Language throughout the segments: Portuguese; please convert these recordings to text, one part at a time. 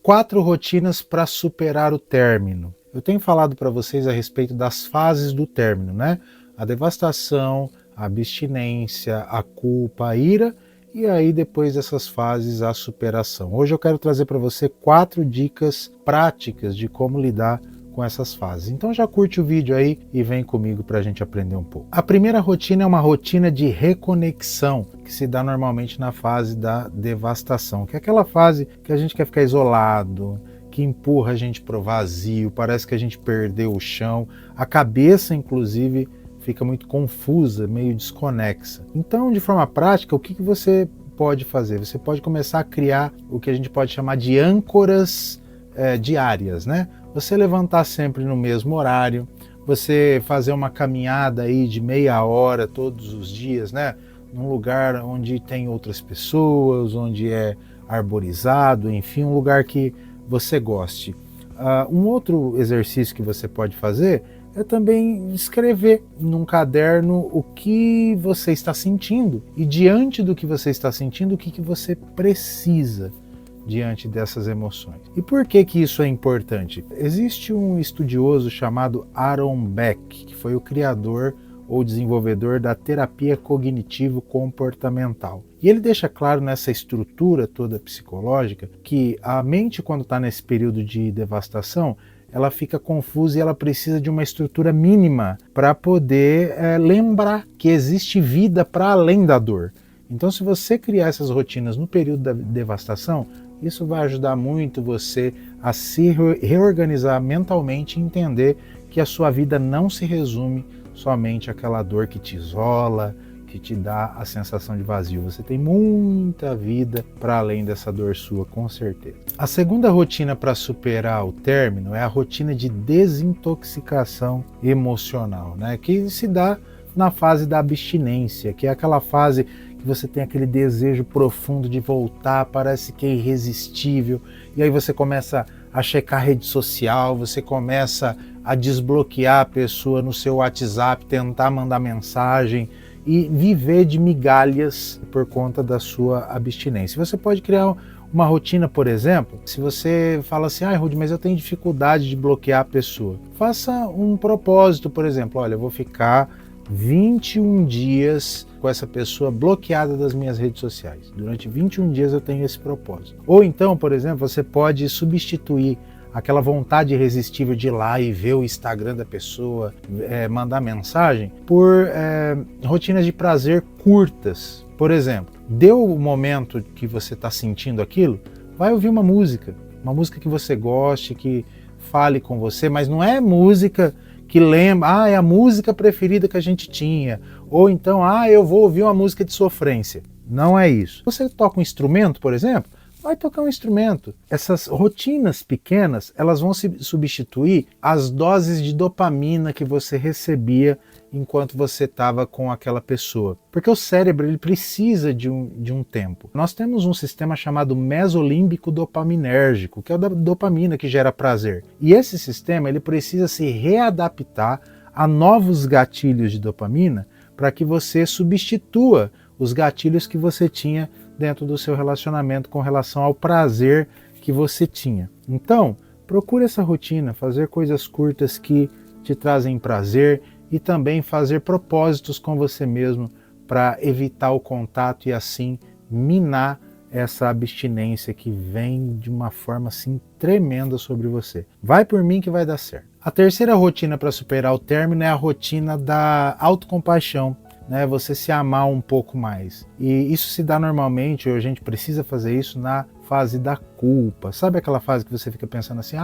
4 rotinas para superar o término. Eu tenho falado para vocês a respeito das fases do término, né? A devastação, a abstinência, a culpa, a ira, e aí depois dessas fases a superação. Hoje eu quero trazer para você 4 dicas práticas de como lidar com essas fases. Então já curte o vídeo aí e vem comigo para a gente aprender um pouco. A primeira rotina é uma rotina de reconexão, que se dá normalmente na fase da devastação, que é aquela fase que a gente quer ficar isolado, que empurra a gente para o vazio, parece que a gente perdeu o chão, a cabeça inclusive fica muito confusa, meio desconexa. Então, de forma prática, o que você pode fazer? Você pode começar a criar o que a gente pode chamar de âncoras diárias, né? Você levantar sempre no mesmo horário, você fazer uma caminhada aí de meia hora todos os dias, né? Num lugar onde tem outras pessoas, onde é arborizado, enfim, um lugar que você goste. Um outro exercício que você pode fazer é também escrever num caderno o que você está sentindo e diante do que você está sentindo, o que você precisa diante dessas emoções. E por que isso é importante? Existe um estudioso chamado Aaron Beck, que foi o criador ou desenvolvedor da terapia cognitivo-comportamental. E ele deixa claro nessa estrutura toda psicológica que a mente, quando está nesse período de devastação, ela fica confusa e ela precisa de uma estrutura mínima para poder lembrar que existe vida para além da dor. Então, se você criar essas rotinas no período da devastação, isso vai ajudar muito você a se reorganizar mentalmente e entender que a sua vida não se resume somente àquela dor que te isola, que te dá a sensação de vazio. Você tem muita vida para além dessa dor sua, com certeza. A segunda rotina para superar o término é a rotina de desintoxicação emocional, né? Que se dá na fase da abstinência, que é aquela fase que você tem aquele desejo profundo de voltar, parece que é irresistível, e aí você começa a checar a rede social, você começa a desbloquear a pessoa no seu WhatsApp, tentar mandar mensagem e viver de migalhas por conta da sua abstinência. Você pode criar uma rotina, por exemplo, se você fala assim, Rudy, mas eu tenho dificuldade de bloquear a pessoa. Faça um propósito, por exemplo, olha, eu vou ficar 21 dias com essa pessoa bloqueada das minhas redes sociais. Durante 21 dias eu tenho esse propósito. Ou então, por exemplo, você pode substituir aquela vontade irresistível de ir lá e ver o Instagram da pessoa, mandar mensagem, por rotinas de prazer curtas. Por exemplo, deu o momento que você está sentindo aquilo, vai ouvir uma música que você goste, que fale com você, mas não é música que lembra, é a música preferida que a gente tinha, ou então, eu vou ouvir uma música de sofrência. Não é isso. Você toca um instrumento, por exemplo, vai tocar um instrumento. Essas rotinas pequenas, elas vão substituir as doses de dopamina que você recebia enquanto você estava com aquela pessoa. Porque o cérebro ele precisa de um tempo. Nós temos um sistema chamado mesolímbico dopaminérgico, que é o da dopamina que gera prazer. E esse sistema ele precisa se readaptar a novos gatilhos de dopamina para que você substitua os gatilhos que você tinha dentro do seu relacionamento com relação ao prazer que você tinha. Então, procure essa rotina, fazer coisas curtas que te trazem prazer e também fazer propósitos com você mesmo para evitar o contato e assim minar essa abstinência que vem de uma forma assim tremenda sobre você. Vai por mim que vai dar certo. A terceira rotina para superar o término é a rotina da autocompaixão, né? Você se amar um pouco mais. E isso se dá normalmente, ou a gente precisa fazer isso na fase da culpa. Sabe aquela fase que você fica pensando assim,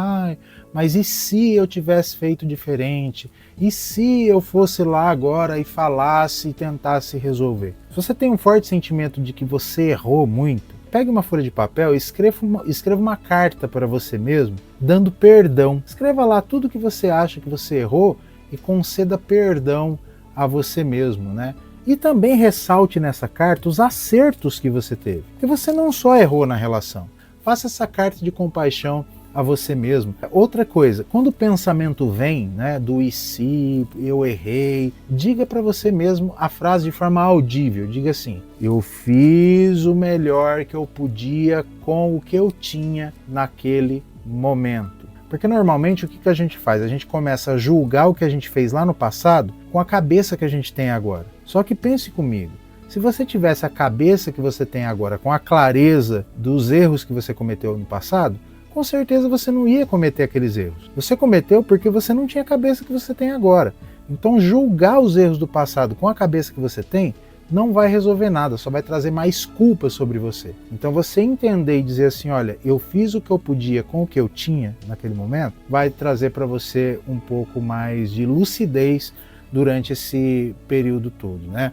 mas e se eu tivesse feito diferente? E se eu fosse lá agora e falasse e tentasse resolver? Se você tem um forte sentimento de que você errou muito, pegue uma folha de papel e escreva uma carta para você mesmo, dando perdão. Escreva lá tudo que você acha que você errou e conceda perdão a você mesmo, né? E também ressalte nessa carta os acertos que você teve. Porque você não só errou na relação. Faça essa carta de compaixão a você mesmo. Outra coisa, quando o pensamento vem, né, do e se, eu errei, diga para você mesmo a frase de forma audível, diga assim: eu fiz o melhor que eu podia com o que eu tinha naquele momento. Porque normalmente o que a gente faz? A gente começa a julgar o que a gente fez lá no passado com a cabeça que a gente tem agora. Só que pense comigo, se você tivesse a cabeça que você tem agora com a clareza dos erros que você cometeu no passado, com certeza você não ia cometer aqueles erros. Você cometeu porque você não tinha a cabeça que você tem agora. Então julgar os erros do passado com a cabeça que você tem não vai resolver nada, só vai trazer mais culpa sobre você. Então você entender e dizer assim, olha, eu fiz o que eu podia com o que eu tinha naquele momento, vai trazer para você um pouco mais de lucidez durante esse período todo, né?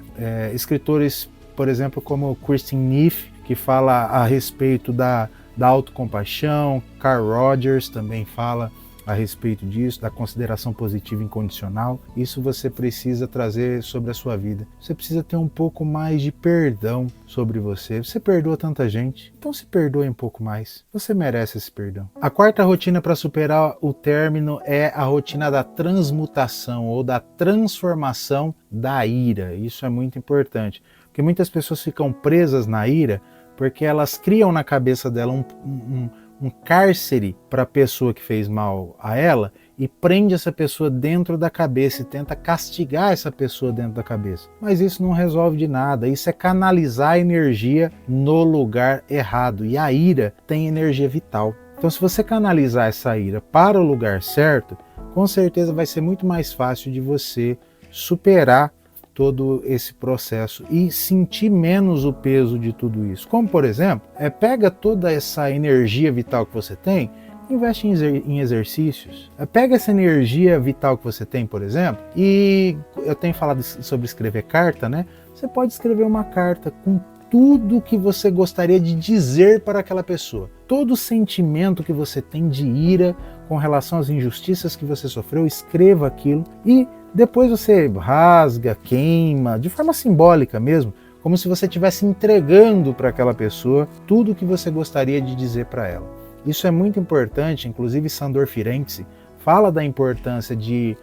Escritores, por exemplo, como Kristin Neff, que fala a respeito da autocompaixão, Carl Rogers também fala a respeito disso, da consideração positiva incondicional. Isso você precisa trazer sobre a sua vida. Você precisa ter um pouco mais de perdão sobre você. Você perdoa tanta gente, então se perdoe um pouco mais. Você merece esse perdão. A quarta rotina para superar o término é a rotina da transmutação ou da transformação da ira. Isso é muito importante, porque muitas pessoas ficam presas na ira porque elas criam na cabeça dela um cárcere para a pessoa que fez mal a ela e prende essa pessoa dentro da cabeça e tenta castigar essa pessoa dentro da cabeça. Mas isso não resolve de nada, isso é canalizar a energia no lugar errado, e a ira tem energia vital. Então se você canalizar essa ira para o lugar certo, com certeza vai ser muito mais fácil de você superar todo esse processo e sentir menos o peso de tudo isso. Como, por exemplo, pega toda essa energia vital que você tem, investe em exercícios. Pega essa energia vital que você tem, por exemplo, e eu tenho falado sobre escrever carta, né? Você pode escrever uma carta com tudo que você gostaria de dizer para aquela pessoa. Todo sentimento que você tem de ira com relação às injustiças que você sofreu, escreva aquilo e depois você rasga, queima, de forma simbólica mesmo, como se você estivesse entregando para aquela pessoa tudo o que você gostaria de dizer para ela. Isso é muito importante, inclusive Sandor Firenze fala da importância de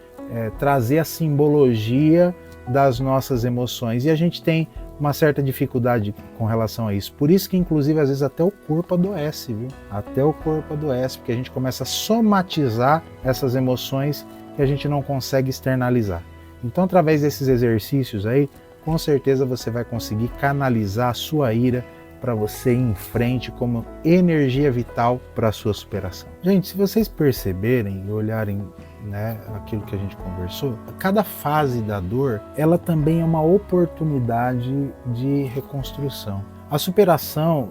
trazer a simbologia das nossas emoções, e a gente tem uma certa dificuldade com relação a isso. Por isso que, inclusive, às vezes até o corpo adoece, viu? Até o corpo adoece, porque a gente começa a somatizar essas emoções que a gente não consegue externalizar. Então, através desses exercícios aí, com certeza você vai conseguir canalizar a sua ira para você ir em frente como energia vital para a sua superação. Gente, se vocês perceberem e olharem, né, aquilo que a gente conversou, cada fase da dor, ela também é uma oportunidade de reconstrução. A superação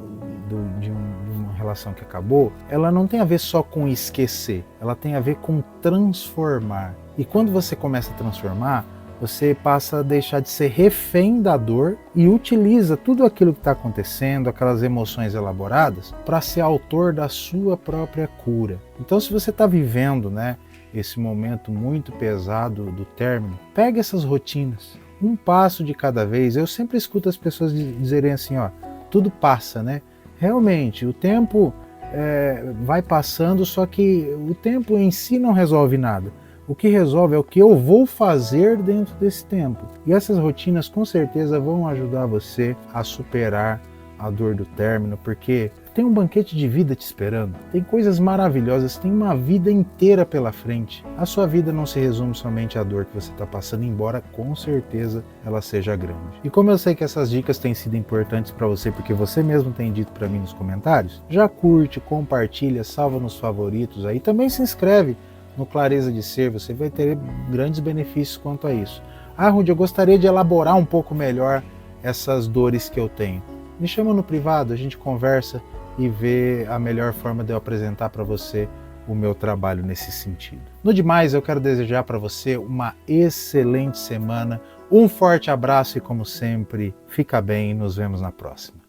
de uma relação que acabou, ela não tem a ver só com esquecer, ela tem a ver com transformar. E quando você começa a transformar, você passa a deixar de ser refém da dor e utiliza tudo aquilo que está acontecendo, aquelas emoções elaboradas, para ser autor da sua própria cura. Então, se você está vivendo, né, esse momento muito pesado do término, pegue essas rotinas, um passo de cada vez. Eu sempre escuto as pessoas dizerem assim, ó, tudo passa, né? Realmente, o tempo vai passando, só que o tempo em si não resolve nada. O que resolve é o que eu vou fazer dentro desse tempo. E essas rotinas com certeza vão ajudar você a superar a dor do término, porque tem um banquete de vida te esperando, tem coisas maravilhosas, tem uma vida inteira pela frente. A sua vida não se resume somente à dor que você está passando, embora com certeza ela seja grande. E como eu sei que essas dicas têm sido importantes para você, porque você mesmo tem dito para mim nos comentários, já curte, compartilha, salva nos favoritos aí, também se inscreve no Clareza de Ser, você vai ter grandes benefícios quanto a isso. Ah, Rudy, eu gostaria de elaborar um pouco melhor essas dores que eu tenho. Me chama no privado, a gente conversa e vê a melhor forma de eu apresentar para você o meu trabalho nesse sentido. No demais, eu quero desejar para você uma excelente semana, um forte abraço e, como sempre, fica bem e nos vemos na próxima.